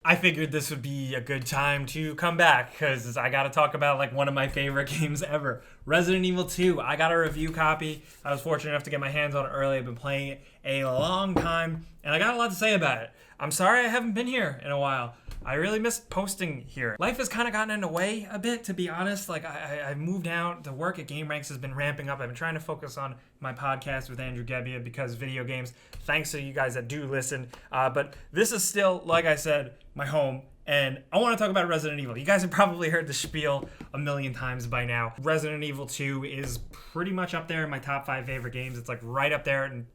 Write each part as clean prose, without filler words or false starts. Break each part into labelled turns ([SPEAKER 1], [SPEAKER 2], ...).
[SPEAKER 1] I figured this would be a good time to come back because I got to talk about like one of my favorite games ever, Resident Evil 2. I got a review copy. I was fortunate enough to get my hands on it early. I've been playing it a long time and I got a lot to say about it. I'm sorry I haven't been here in a while. I really missed posting here. Life has kind of gotten in the way a bit, to be honest. Like, I moved out. The work at Game Ranks has been ramping up. I've been trying to focus on my podcast with Andrew Gebbia because video games, thanks to you guys that do listen. But this is still, like I said, my home. And I want to talk about Resident Evil. You guys have probably heard the spiel a million times by now. Resident Evil 2 is pretty much up there in my top 5 favorite games. It's like right up there and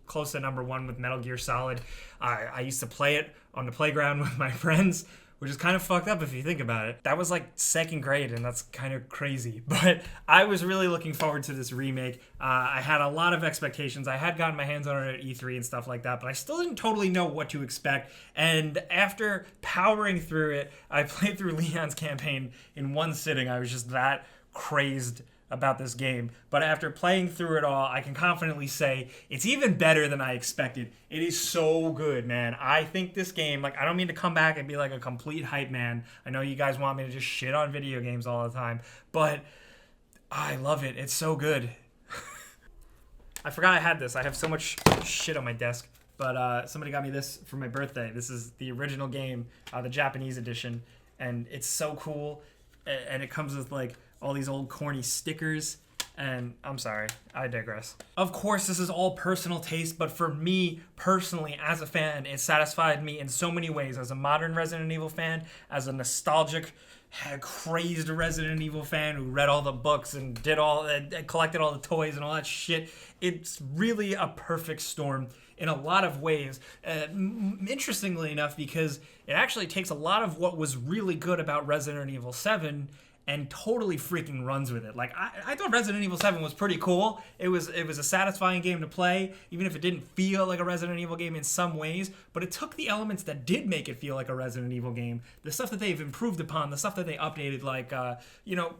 [SPEAKER 1] close to number 1 with Metal Gear Solid. I used to play it on the playground with my friends, which is kind of fucked up if you think about it. That was like 2nd grade, and that's kind of crazy. But I was really looking forward to this remake. I had a lot of expectations. I had gotten my hands on it at E3 and stuff like that, but I still didn't totally know what to expect. And after powering through it, I played through Leon's campaign in one sitting. I was just that crazed about this game. But after playing through it all, I can confidently say it's even better than I expected. It is so good, man. I think this game, like, I don't mean to come back and be like a complete hype man. I know you guys want me to just shit on video games all the time, but I love it. It's so good. I forgot I had this. I have so much shit on my desk. But somebody got me this for my birthday. This is the original game, the Japanese edition, and it's so cool. And it comes with like all these old corny stickers, and I'm sorry, I digress. Of course, this is all personal taste, but for me personally, as a fan, it satisfied me in so many ways. As a modern Resident Evil fan, as a nostalgic, crazed Resident Evil fan who read all the books and collected all the toys and all that shit, it's really a perfect storm in a lot of ways. Interestingly enough, because it actually takes a lot of what was really good about Resident Evil 7 and totally freaking runs with it. Like, I thought Resident Evil 7 was pretty cool. It was a satisfying game to play, even if it didn't feel like a Resident Evil game in some ways, but it took the elements that did make it feel like a Resident Evil game, the stuff that they've improved upon, the stuff that they updated, like,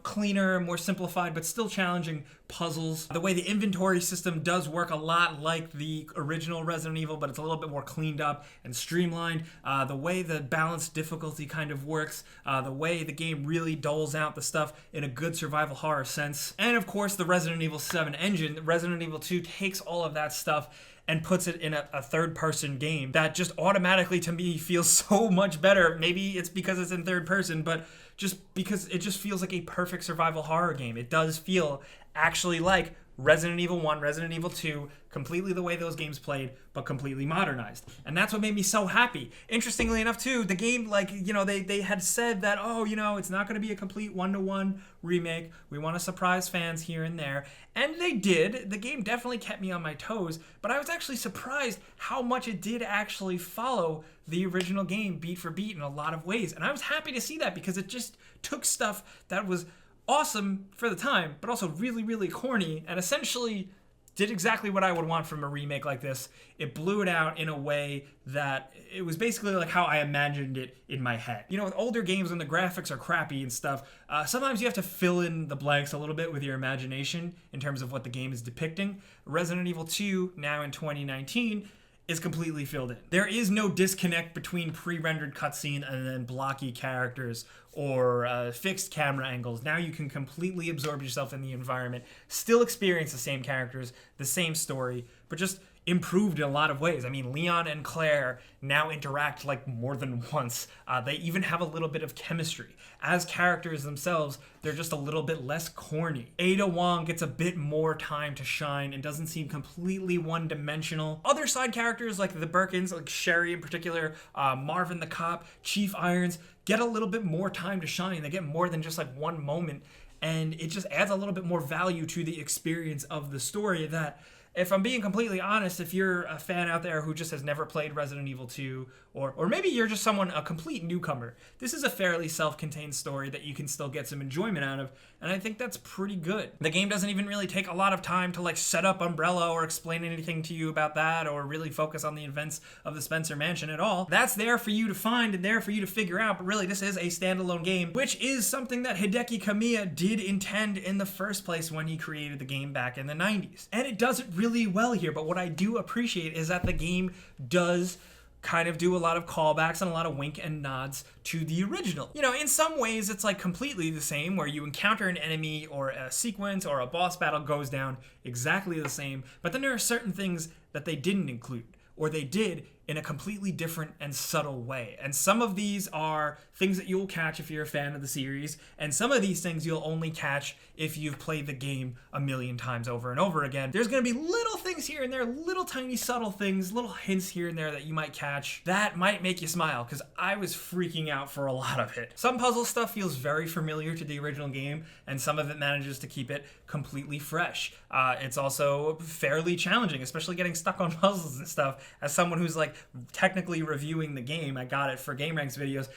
[SPEAKER 1] cleaner, more simplified, but still challenging puzzles. The way the inventory system does work a lot like the original Resident Evil, but it's a little bit more cleaned up and streamlined. The way the balanced difficulty kind of works, the way the game really doles out the stuff in a good survival horror sense. And of course, the Resident Evil 7 engine. Resident Evil 2 takes all of that stuff and puts it in a third-person game that just automatically, to me, feels so much better. Maybe it's because it's in third person, but just because it just feels like a perfect survival horror game. It does feel actually like Resident Evil 1, Resident Evil 2, completely the way those games played, but completely modernized. And that's what made me so happy. Interestingly enough, too, the game, they had said that, it's not going to be a complete one-to-one remake. We want to surprise fans here and there. And they did. The game definitely kept me on my toes, but I was actually surprised how much it did actually follow the original game beat for beat in a lot of ways. And I was happy to see that because it just took stuff that was awesome for the time, but also really, really corny, and essentially did exactly what I would want from a remake like this. It blew it out in a way that it was basically like how I imagined it in my head. With older games when the graphics are crappy and stuff, sometimes you have to fill in the blanks a little bit with your imagination in terms of what the game is depicting. Resident Evil 2, now in 2019, is completely filled in. There is no disconnect between pre-rendered cutscene and then blocky characters or fixed camera angles. Now you can completely absorb yourself in the environment, still experience the same characters, the same story, but just improved in a lot of ways. I mean, Leon and Claire now interact like more than once. They even have a little bit of chemistry. As characters themselves, they're just a little bit less corny. Ada Wong gets a bit more time to shine and doesn't seem completely one-dimensional. Other side characters like the Birkins, like Sherry in particular, Marvin the cop, Chief Irons, get a little bit more time to shine. They get more than just like one moment, and it just adds a little bit more value to the experience of the story that, if I'm being completely honest, if you're a fan out there who just has never played Resident Evil 2, or maybe you're just a complete newcomer, this is a fairly self-contained story that you can still get some enjoyment out of, and I think that's pretty good. The game doesn't even really take a lot of time to like set up Umbrella or explain anything to you about that, or really focus on the events of the Spencer Mansion at all. That's there for you to find and there for you to figure out, but really this is a standalone game, which is something that Hideki Kamiya did intend in the first place when he created the game back in the 90s. And it does it really well here, but what I do appreciate is that the game does kind of do a lot of callbacks and a lot of wink and nods to the original. You know, in some ways it's like completely the same, where you encounter an enemy or a sequence or a boss battle goes down exactly the same, but then there are certain things that they didn't include, or they did in a completely different and subtle way. And some of these are things that you'll catch if you're a fan of the series, and some of these things you'll only catch if you've played the game a million times over and over again. There's gonna be little things here and there, little tiny subtle things, little hints here and there that you might catch that might make you smile, because I was freaking out for a lot of it. Some puzzle stuff feels very familiar to the original game, and some of it manages to keep it completely fresh. It's also fairly challenging, especially getting stuck on puzzles and stuff. As someone who's like technically reviewing the game, I got it for Game Ranks videos,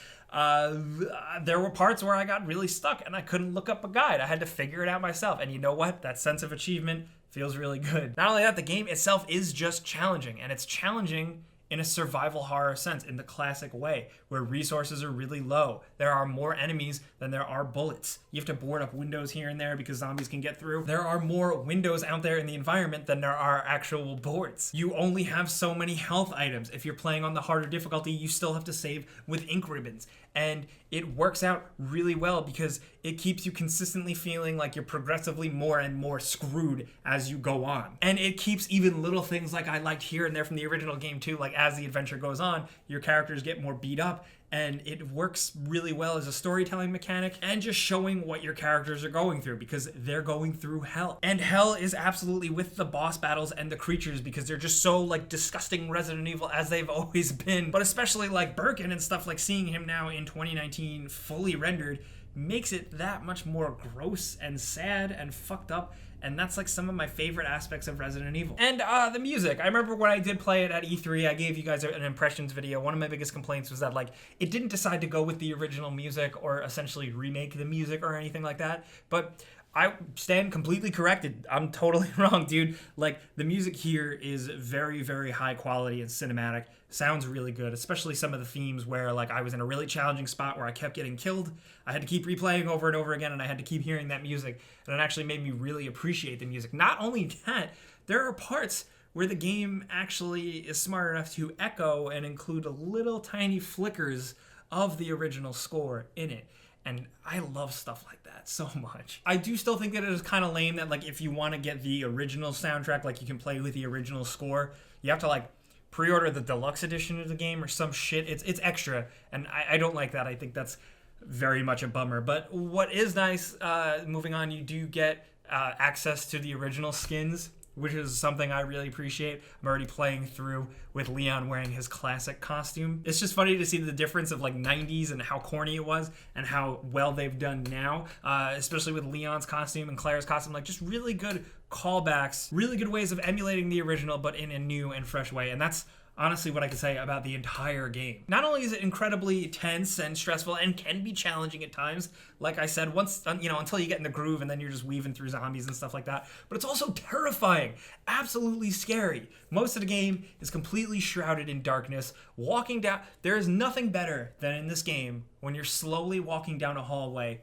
[SPEAKER 1] there were parts where I got really stuck and I couldn't look up a guide. I had to figure it out myself, and you know what? That sense of achievement feels really good. Not only that, the game itself is just challenging, and it's challenging in a survival horror sense, in the classic way, where resources are really low. There are more enemies than there are bullets. You have to board up windows here and there because zombies can get through. There are more windows out there in the environment than there are actual boards. You only have so many health items. If you're playing on the harder difficulty, you still have to save with ink ribbons. And it works out really well because it keeps you consistently feeling like you're progressively more and more screwed as you go on. And it keeps even little things like I liked here and there from the original game too, like as the adventure goes on, your characters get more beat up, and it works really well as a storytelling mechanic and just showing what your characters are going through, because they're going through hell. And hell is absolutely with the boss battles and the creatures, because they're just so like disgusting Resident Evil as they've always been. But especially like Birkin and stuff, like seeing him now in 2019 fully rendered makes it that much more gross and sad and fucked up. And that's like some of my favorite aspects of Resident Evil. And the music. I remember when I did play it at E3, I gave you guys an impressions video. One of my biggest complaints was that like it didn't decide to go with the original music or essentially remake the music or anything like that. But I stand completely corrected. I'm totally wrong, dude. Like, the music here is very, very high quality and cinematic. Sounds really good, especially some of the themes where, like, I was in a really challenging spot where I kept getting killed. I had to keep replaying over and over again, and I had to keep hearing that music. And it actually made me really appreciate the music. Not only that, there are parts where the game actually is smart enough to echo and include a little tiny flickers of the original score in it. And I love stuff like that so much. I do still think that it is kind of lame that, like, if you want to get the original soundtrack, like, you can play with the original score, you have to, like, pre-order the deluxe edition of the game or some shit. It's extra, and I don't like that. I think that's very much a bummer. But what is nice, moving on, you do get access to the original skins, which is something I really appreciate. I'm already playing through with Leon wearing his classic costume. It's just funny to see the difference of like 90s and how corny it was and how well they've done now, especially with Leon's costume and Claire's costume. Like, just really good callbacks, really good ways of emulating the original, but in a new and fresh way. And that's honestly what I can say about the entire game. Not only is it incredibly tense and stressful and can be challenging at times, like I said, once, you know, until you get in the groove and then you're just weaving through zombies and stuff like that, but it's also terrifying, absolutely scary. Most of the game is completely shrouded in darkness. Walking down, there is nothing better than in this game when you're slowly walking down a hallway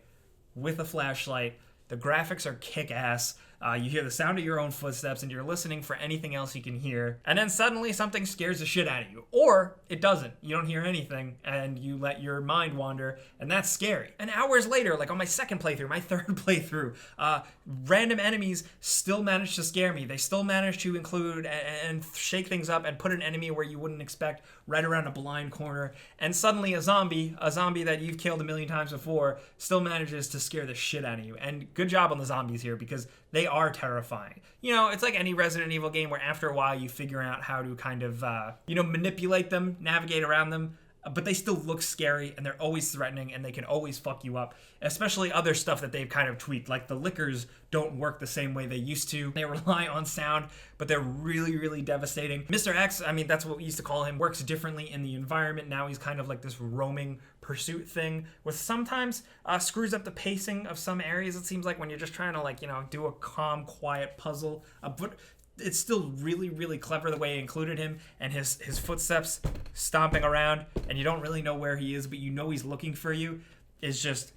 [SPEAKER 1] with a flashlight. The graphics are kick-ass. You hear the sound of your own footsteps and you're listening for anything else you can hear. And then suddenly something scares the shit out of you. Or it doesn't. You don't hear anything and you let your mind wander, and that's scary. And hours later, like on my second playthrough, my third playthrough, random enemies still manage to scare me. They still manage to include and shake things up and put an enemy where you wouldn't expect, right around a blind corner. And suddenly a zombie that you've killed a million times before, still manages to scare the shit out of you. And good job on the zombies here, because they are terrifying. You know, it's like any Resident Evil game where after a while you figure out how to kind of, manipulate them, navigate around them, but they still look scary and they're always threatening and they can always fuck you up, especially other stuff that they've kind of tweaked, like the lickers don't work the same way they used to. They rely on sound, but they're really, really devastating. Mr. X, I mean, that's what we used to call him, works differently in the environment. Now he's kind of like this roaming pursuit thing, which sometimes screws up the pacing of some areas, it seems like, when you're just trying to, like, you know, do a calm, quiet puzzle. But it's still really, really clever the way he included him and his footsteps stomping around, and you don't really know where he is, but you know he's looking for you, is just,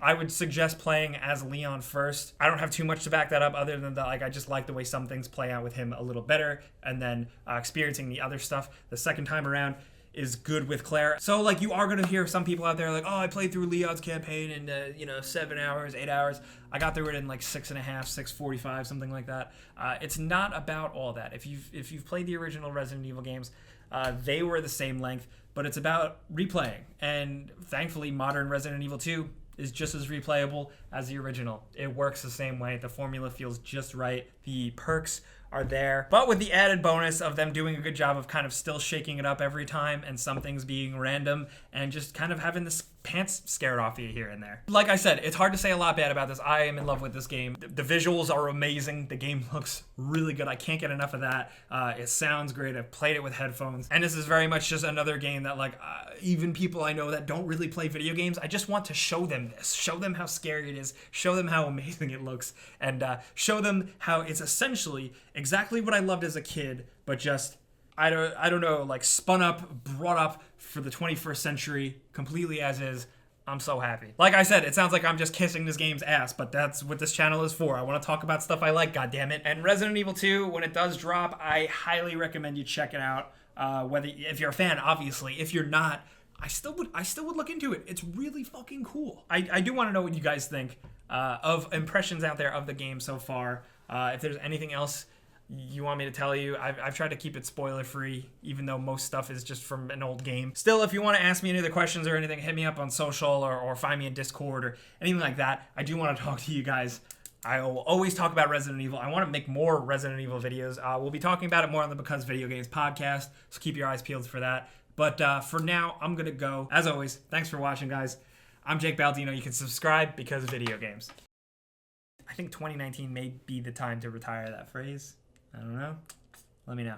[SPEAKER 1] I would suggest playing as Leon first. I don't have too much to back that up other than that, like, I just like the way some things play out with him a little better, and then experiencing the other stuff the second time around is good with Claire. So, like, you are gonna hear some people out there like, oh, I played through Leon's campaign in 7 hours, 8 hours. I got through it in like 6.5, 6:45, something like that. It's not about all that. If you've played the original Resident Evil games, they were the same length, but it's about replaying. And thankfully, modern Resident Evil 2 is just as replayable as the original. It works the same way. The formula feels just right. The perks are there, but with the added bonus of them doing a good job of kind of still shaking it up every time, and some things being random and just kind of having the pants scared off you here and there. Like I said, it's hard to say a lot bad about this. I am in love with this game. The visuals are amazing. The game looks really good. I can't get enough of that. It sounds great. I've played it with headphones, and this is very much just another game that, like, even people I know that don't really play video games, I just want to show them this, show them how scary it is, show them how amazing it looks, and show them how it's essentially exactly what I loved as a kid, but just, I don't know, like, spun up, brought up for the 21st century, completely as is. I'm so happy. Like I said, it sounds like I'm just kissing this game's ass, but that's what this channel is for. I want to talk about stuff I like, goddammit. And Resident Evil 2, when it does drop, I highly recommend you check it out. If you're a fan, obviously. If you're not, I still would look into it. It's really fucking cool. I do want to know what you guys think of impressions out there of the game so far. If there's anything else you want me to tell you, I've tried to keep it spoiler free, even though most stuff is just from an old game. Still, if you want to ask me any other questions or anything, hit me up on social or find me in Discord or anything like that. I do want to talk to you guys. I will always talk about Resident Evil. I want to make more Resident Evil videos. We'll be talking about it more on the Because Video Games podcast, so keep your eyes peeled for that. But for now, I'm going to go. As always, thanks for watching, guys. I'm Jake Baldino. You can subscribe because of video games. I think 2019 may be the time to retire that phrase. I don't know. Let me know.